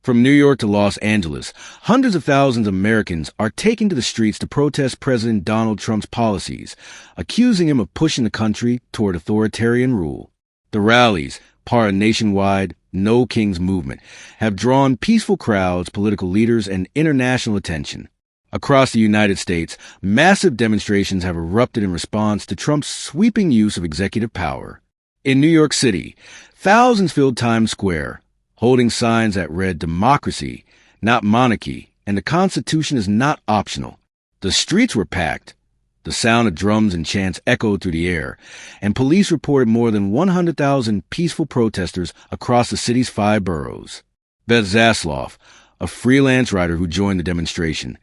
From New York to Los Angeles, hundreds of thousands of Americans are taking to the streets to protest President Donald Trump's policies, accusing him of pushing the country toward authoritarian rule. The rallies, part of a nationwide No Kings movement, have drawn peaceful crowds, political leaders, and international attention. Across the United States, massive demonstrations have erupted in response to Trump's sweeping use of executive power. In New York City, thousands filled Times Square, holding signs that read "Democracy, not monarchy," and "The Constitution is not optional." The streets were packed. The sound of drums and chants echoed through the air, and police reported more than 100,000 peaceful protesters across the city's 5 boroughs. Beth Zasloff, a freelance writer who joined the demonstration,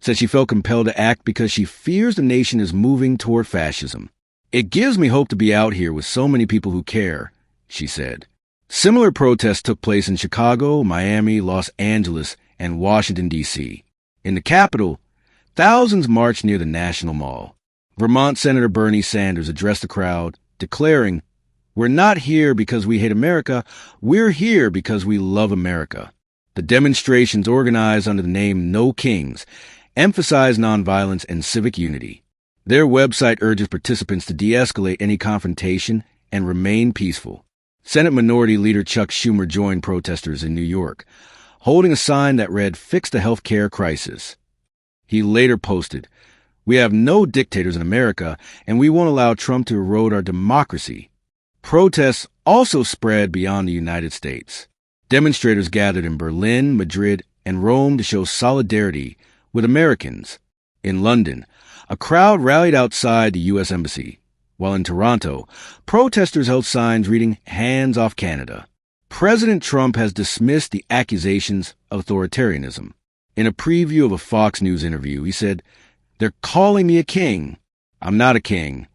said she felt compelled to act because she fears the nation is moving toward fascism. "It gives me hope to be out here with so many people who care," she said. Similar protests took place in Chicago, Miami, Los Angeles, and Washington, D.C. In the capital, thousands marched near the National Mall. Vermont Senator Bernie Sanders addressed the crowd, declaring, "We're not here because we hate America. We're here because we love America." The demonstrations, organized under the name No Kings, emphasize nonviolence and civic unity. Their website urges participants to de-escalate any confrontation and remain peaceful. Senate Minority Leader Chuck Schumer joined protesters in New York, holding a sign that read "Fix the health care crisis." He later posted, "We have no dictators in America, and we won't allow Trump to erode our democracy." Protests also spread beyond the United States. Demonstrators gathered in Berlin, Madrid, and Rome to show solidarity with Americans. In London, a crowd rallied outside the U.S. Embassy, while in Toronto, protesters held signs reading "Hands off Canada." President Trump has dismissed the accusations of authoritarianism. In a preview of a Fox News interview, he said, "They're calling me a king. I'm not a king."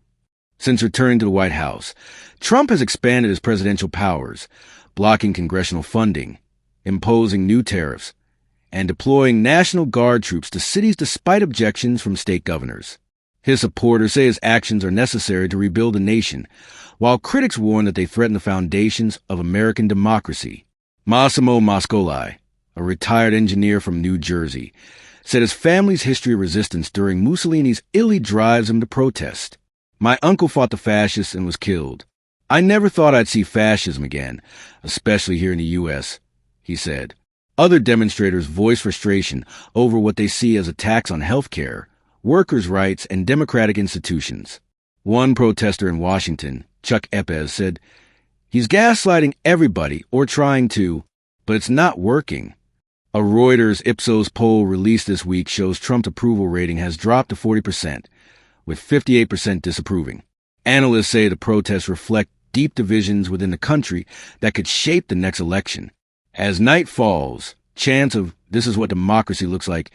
Since returning to the White House, Trump has expanded his presidential powers, blocking congressional funding, imposing new tariffs, and deploying National Guard troops to cities despite objections from state governors. His supporters say his actions are necessary to rebuild the nation, while critics warn that they threaten the foundations of American democracy. Massimo Mascoli, a retired engineer from New Jersey, said his family's history of resistance during Mussolini's Italy drives him to protest. "My uncle fought the fascists and was killed. I never thought I'd see fascism again, especially here in the U.S., he said. Other demonstrators voiced frustration over what they see as attacks on health care, workers' rights, and democratic institutions. One protester in Washington, Chuck Epez, said, "He's gaslighting everybody or trying to, but it's not working." A Reuters Ipsos poll released this week shows Trump's approval rating has dropped to 40%, with 58% disapproving. Analysts say the protests reflect deep divisions within the country that could shape the next election. As night falls, chants of "This is what democracy looks like"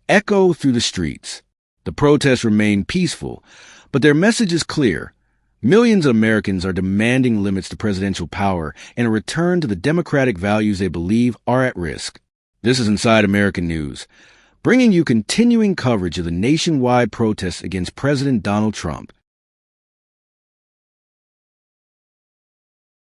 echo through the streets. The protests remain peaceful, but their message is clear. Millions of Americans are demanding limits to presidential power and a return to the democratic values they believe are at risk. This is Inside American News, bringing you continuing coverage of the nationwide protests against President Donald Trump.